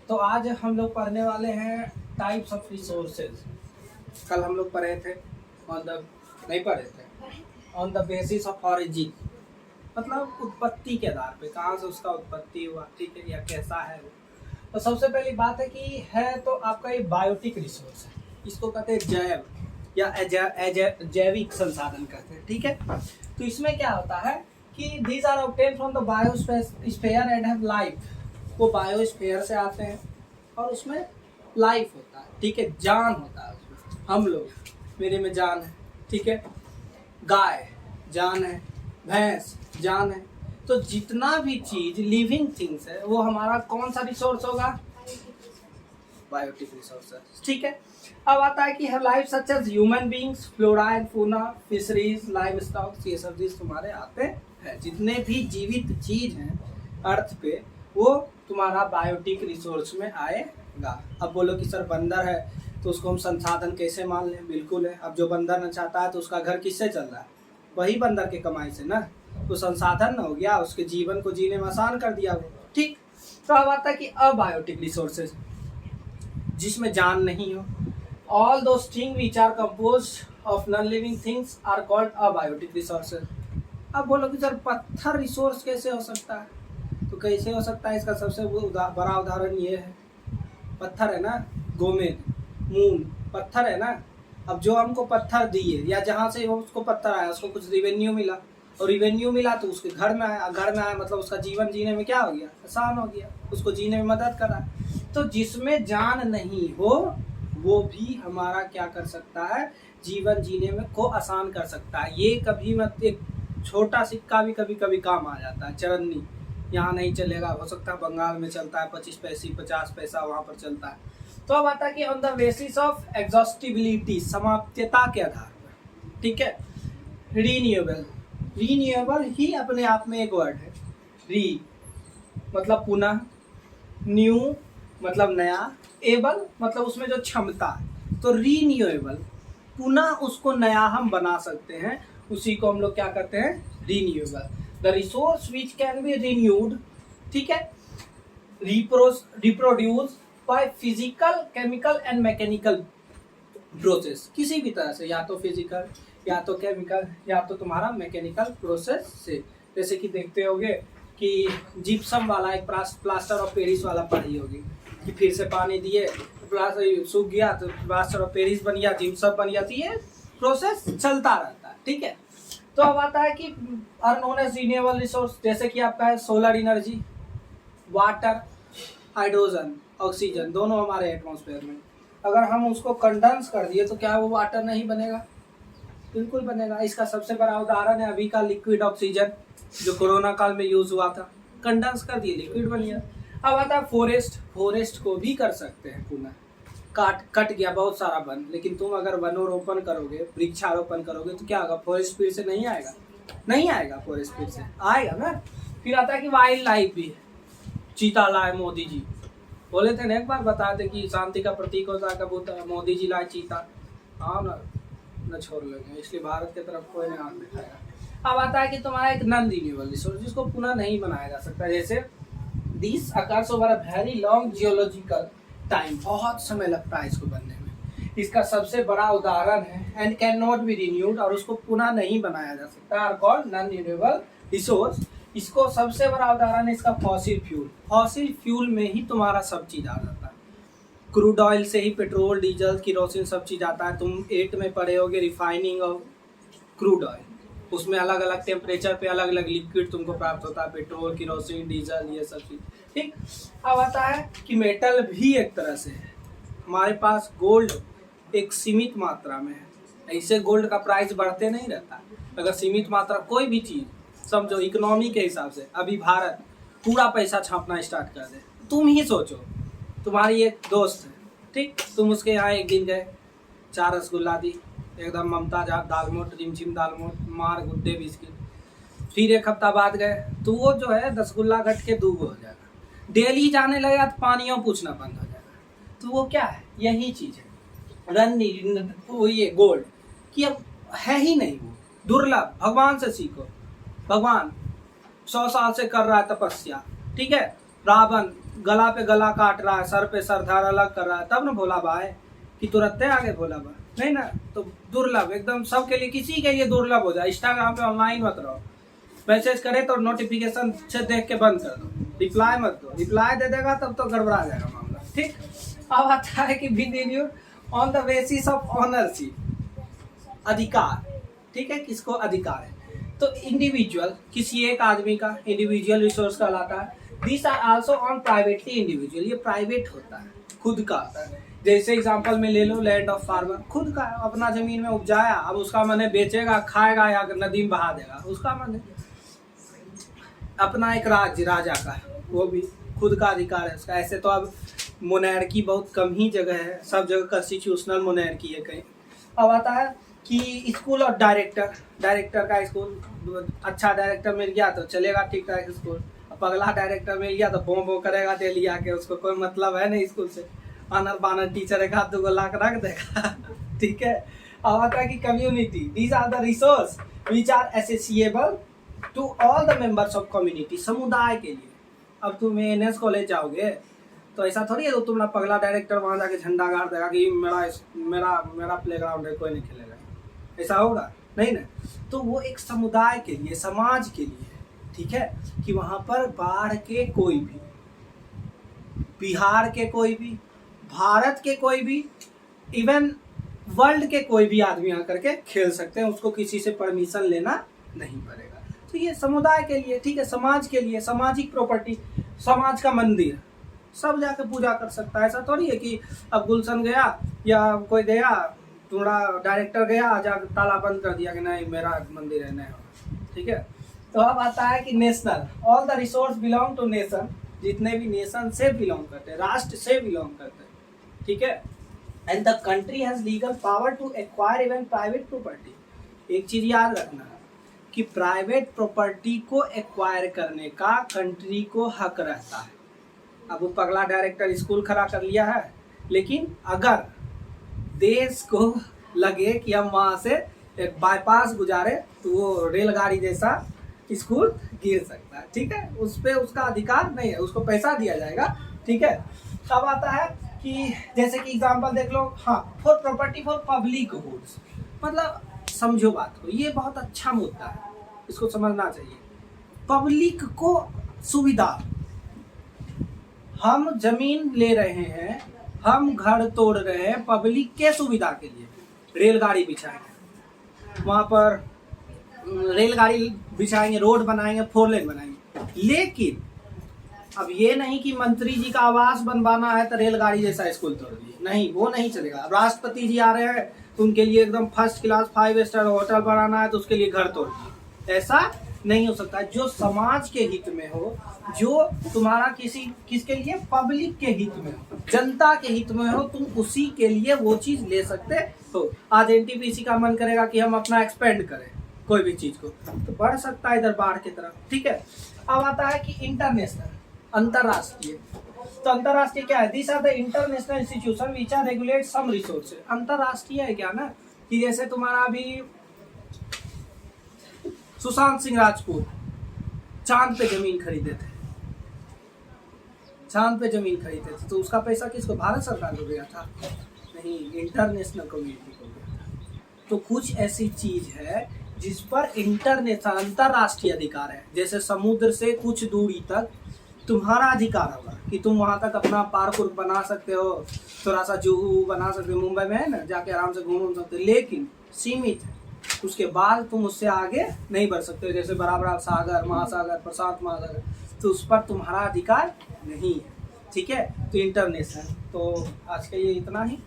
तो आज हम लोग पढ़ने वाले हैं टाइप्स ऑफ रिसोर्सेज। कल हम लोग पढ़े थे नहीं पढ़े थे on the basis of origin, मतलब उत्पत्ति के आधार पे कहाँ से उसका उत्पत्ति हुआ, ठीक है, या कैसा है वो। तो सबसे पहली बात है कि है तो आपका ये बायोटिक रिसोर्स है, इसको कहते हैं जैव या जैविक संसाधन कहते हैं, ठीक है। तो इसमें क्या होता है कि these are obtain from the biosphere and have life. वो बायोस्फीयर से आते हैं और उसमें लाइफ होता है, ठीक है, जान होता है उसमें। हम लोग, मेरे में जान है, ठीक है, गाय जान है, भैंस जान है। तो जितना भी चीज लिविंग थिंग्स है वो हमारा कौन सा रिसोर्स होगा? बायोटिक रिसोर्सेज, ठीक है। अब आता है कि हर life such as human beings, flora and fauna, fisheries, livestock, ये सब चीज तुम्हारे आते हैं। जितने भी जीवित चीज हैं अर्थ पे वो तुम्हारा बायोटिक रिसोर्स में आएगा। अब बोलो कि सर बंदर है तो उसको हम संसाधन कैसे मान लें? बिल्कुल है। अब जो बंदर न चाहता है तो उसका घर किससे चल रहा है? वही बंदर के कमाई से ना। तो संसाधन न हो गया, उसके जीवन को जीने में आसान कर दिया वो, ठीक। तो अब आता है कि अबायोटिक रिसोर्सेज, जिसमें जान नहीं हो। All those thing which are composed of non living things are called abiotic resources. अब बोलो कि सर पत्थर रिसोर्स कैसे हो सकता है? तो कैसे हो सकता है, इसका सबसे बड़ा उदाहरण ये है, पत्थर है ना, गोमेद, मून, पत्थर है ना। अब जो हमको पत्थर दिए या जहाँ से उसको पत्थर आया उसको कुछ रिवेन्यू मिला, और रिवेन्यू मिला तो उसके घर में आया, घर में आया मतलब उसका जीवन जीने में क्या हो गया? आसान हो गया, उसको जीने में मदद करा। तो जिसमें जान नहीं हो वो भी हमारा क्या कर सकता है? जीवन जीने में को आसान कर सकता है। ये कभी मत, एक छोटा सिक्का भी कभी कभी काम आ जाता है, चरन्नी यहाँ नहीं चलेगा, हो सकता है बंगाल में चलता है, 50 पैसा वहाँ पर चलता है। तो अब आता है कि on the basis of exhaustibility, समाप्यता के आधार पर, ठीक है। रीन्यूएबल, रीन्यूएबल ही अपने आप में एक वर्ड है। री मतलब पुनः, न्यू मतलब नया, एबल मतलब उसमें जो क्षमता है। तो रीन्यूएबल, पुनः उसको नया हम बना सकते हैं, उसी को हम लोग क्या करते हैं? Renewable. The resource which can be renewed, ठीक है, reproduce by physical, chemical and mechanical process, किसी भी तरह से, या तो फिजिकल या तो केमिकल या तो तुम्हारा मैकेनिकल प्रोसेस से। जैसे कि देखते होगे कि जिप्सम वाला एक प्लास्टर ऑफ पेरिस वाला पढ़ी होगी कि फिर से पानी दिए प्लास्टर सूख गया तो प्लास्टर ऑफ पेरिस बन गया, जिप्सम बन गया। तो ये प्रोसेस चलता रहता है, ठीक है। तो अब आता है कि are known as renewable resource, जैसे कि आपका है solar energy, water, hydrogen, oxygen, दोनों हमारे एटमॉस्फेयर में। अगर हम उसको कंडेंस कर दिए तो क्या वो वाटर नहीं बनेगा? बिल्कुल बनेगा। इसका सबसे बड़ा उदाहरण है अभी का लिक्विड ऑक्सीजन, जो कोरोना काल में यूज हुआ था। कंडेंस कर दिए, लिक्विड बन गया। अब आता है फॉरेस्ट, फॉरेस्ट को भी कर सकते हैं पुनः। कट गया बहुत सारा वन, लेकिन तुम अगर वनोरोपण करोगे, वृक्षारोपण करोगे तो क्या होगा? फॉरेस्ट फिर से नहीं आएगा? नहीं आएगा, फॉरेस्ट फिर से आएगा ना। फिर आता है कि वाइल्ड लाइफ भी, चीता लाए मोदी जी, बोले थे ना एक बार, बताए थे कि शांति का प्रतीक होता है कबूतर, मोदी जी लाए चीता। हाँ ना, न छोड़ लेंगे, इसलिए भारत की तरफ कोई नहीं आंख दिखाएगा। अब आता है कि तुम्हारा एक नॉन रिन्यूएबल रिसोर्स, जिसको पुनः नहीं बनाया जा सकता, जैसे this occurs over a very long geological time, बहुत समय लगता है इसको बनने में। इसका सबसे बड़ा उदाहरण है and can not be renewed, और उसको पुनः नहीं बनाया जा सकता, are called non renewable resource. इसको सबसे बड़ा उदाहरण है इसका फॉसिल फ्यूल। फॉसिल फ्यूल में ही तुम्हारा सब चीज आ जाता है। क्रूड ऑयल से ही पेट्रोल, डीजल, किरोसिन सब चीज आता है। तुम 8 में पढ़े होगे रिफाइनिंग ऑफ क्रूड ऑयल, उसमें अलग अलग टेम्परेचर पे अलग अलग लिक्विड तुमको प्राप्त होता है, पेट्रोल, किरोसिन, डीजल, ये सब चीज, ठीक। अब आता है कि मेटल भी एक तरह से है। हमारे पास गोल्ड एक सीमित मात्रा में है, ऐसे गोल्ड का प्राइस बढ़ते नहीं रहता। अगर सीमित मात्रा कोई भी चीज समझो इकोनॉमी के हिसाब से, अभी भारत पूरा पैसा छापना स्टार्ट कर दे, तुम ही सोचो, तुम्हारी एक दोस्त है, ठीक, तुम उसके यहाँ एक दिन गए, 4 रसगुल्ला दी, एकदम ममता दालमोट, रिमझिम दालमोट, मार गुड्डे बिस्किट। फिर एक हफ्ता बाद गए तो वो जो है 10 गुल्ला घट के 2 हो जाएगा। डेली जाने लगा तो पानियों पूछना बंद हो जाएगा। तो वो क्या है? यही चीज है वो ये गोल्ड कि अब है ही नहीं, वो दुर्लभ। भगवान से सीखो, भगवान 100 साल से कर रहा है तपस्या, ठीक है, रावण गला पे गला काट रहा है, सर पे सरदार अलग कर रहा है, तब ना भोला बा है कि तुरंत आगे भोला बा, नहीं ना। तो दुर्लभ एकदम सबके लिए, किसी के लिए दुर्लभ हो जाए। इंस्टाग्राम पे ऑनलाइन मत रहो, मैसेज करे तो नोटिफिकेशन से देख के बंद कर दो, रिप्लाई मत दो। रिप्लाई दे देगा तब तो गड़बड़ा जाएगा मामला, ठीक। अब आता है कि behaviour on the basis of ownership, अधिकार, ठीक है, किसको अधिकार है। तो इंडिविजुअल, किसी एक आदमी का इंडिविजुअल रिसोर्स कहलाता है। This are also on privately individual, ये प्राइवेट होता है, खुद का होता है। जैसे एग्जांपल में ले लो लैंड ऑफ फार्मर, खुद का अपना जमीन में उपजाया, अब उसका मन है बेचेगा, खाएगा या नदी में बहा देगा, उसका मन है। अपना एक राज्य, राजा का, वो भी खुद का अधिकार है उसका। ऐसे तो अब मोनैर्की बहुत कम ही जगह है, सब जगह कॉन्स्टिट्यूशनल मोनैर्की है कहीं। अब आता है कि स्कूल और डायरेक्टर का स्कूल, अच्छा डायरेक्टर मिल गया तो चलेगा ठीक ठाक स्कूल, पगला डायरेक्टर मिल गया तो बो करेगा डेली आके, उसको कोई मतलब है नहीं स्कूल से। आनर बानर टीचर एक हाथ 2 लाख रख देगा ठीक है। अब आता है कि community, these are the resource which are accessible to all the members of community, समुदाय के लिए। अब तुम एनएस कॉलेज जाओगे तो ऐसा थोड़ी है तो तुम पगला डायरेक्टर वहाँ जाके झंडा गाड़ देगा कि मेरा प्लेग्राउंड है, कोई नहीं खेलेगा, ऐसा होगा नहीं ना। तो वो एक समुदाय के लिए, समाज के लिए, ठीक है, कि वहाँ पर बाढ़ के कोई भी, बिहार के कोई भी, भारत के कोई भी, इवन वर्ल्ड के कोई भी आदमी आकर के खेल सकते हैं, उसको किसी से परमिशन लेना नहीं पड़ेगा। तो ये समुदाय के लिए, ठीक है, समाज के लिए, सामाजिक प्रॉपर्टी, समाज का मंदिर, सब जाके पूजा कर सकता है। ऐसा थोड़ी है कि अब गुलशन गया या कोई गया, तुम्हारा डायरेक्टर गया, जाकर ताला बंद कर दिया कि नहीं मेरा मंदिर है, नहीं, ठीक है। तो अब आता है कि national, all the resource belong to nation, जितने भी नेशन से बिलोंग करते हैं, राष्ट्र से बिलोंग करते हैं, ठीक है। And the country has legal power to acquire even private property. एक चीज याद रखना है कि प्राइवेट प्रॉपर्टी को एक्वायर करने का कंट्री को हक रहता है। अब वो पगला डायरेक्टर स्कूल खड़ा कर लिया है, लेकिन अगर देश को लगे कि हम वहां से एक बाईपास गुजारे तो वो रेलगाड़ी जैसा स्कूल गिर सकता है, ठीक है। उस पर उसका अधिकार नहीं है, उसको पैसा दिया जाएगा, ठीक है। अब आता है कि जैसे कि एग्जांपल देख लो, हाँ, for property for public goods, मतलब समझो बात को, ये बहुत अच्छा मुद्दा है, इसको समझना चाहिए। पब्लिक को सुविधा, हम जमीन ले रहे हैं, हम घर तोड़ रहे हैं पब्लिक के सुविधा के लिए, रेलगाड़ी बिछाएंगे, वहाँ पर रेलगाड़ी बिछाएंगे, रोड बनाएंगे, 4 लेन बनाएंगे। लेकिन अब ये नहीं कि मंत्री जी का आवास बनवाना है तो रेलगाड़ी जैसा स्कूल तोड़ दिए, नहीं, वो नहीं चलेगा। अब राष्ट्रपति जी आ रहे हैं तो उनके लिए एकदम फर्स्ट क्लास 5 स्टार होटल बनाना है तो उसके लिए घर तोड़ दिए, ऐसा नहीं हो सकता। जो समाज के हित में हो, जो तुम्हारा किसके लिए, पब्लिक के हित में हो, जनता के हित में हो, तुम उसी के लिए वो चीज ले सकते हो। आज एनटीपीसी का मन करेगा कि हम अपना एक्सपेंड करें कोई भी चीज को, तो बढ़ सकता है इधर बाढ़ की तरफ, ठीक है। अब आता है कि इंटरनेशनल, अंतरराष्ट्रीय। तो अंतरराष्ट्रीय क्या है, this are the international institution which are regulate some resources. अंतरराष्ट्रीय है क्या ना, कि जैसे तुम्हारा अभी सुशांत सिंह राजपूत चांद पे जमीन खरीदे थे, चांद पे जमीन खरीदे थे, तो उसका पैसा किसको, भारत सरकार को गया था? नहीं, इंटरनेशनल कम्युनिटी को गया था। तो कुछ ऐसी चीज है जिस पर इंटरनेशनल, अंतरराष्ट्रीय अधिकार है। जैसे समुद्र से कुछ दूरी तक तुम्हारा अधिकार होगा कि तुम वहां तक अपना पार्क बना सकते हो, थोड़ा सा जूहू बना सकते हो, मुंबई में है ना, जाके आराम से घूम सकते हो, लेकिन सीमित है। उसके बाद तुम उससे आगे नहीं बढ़ सकते हो, जैसे बड़ा बड़ा सागर, महासागर, प्रशांत महासागर, तो उस पर तुम्हारा अधिकार नहीं है, ठीक है। तो इंटरनेशनल, तो आज के लिए इतना ही।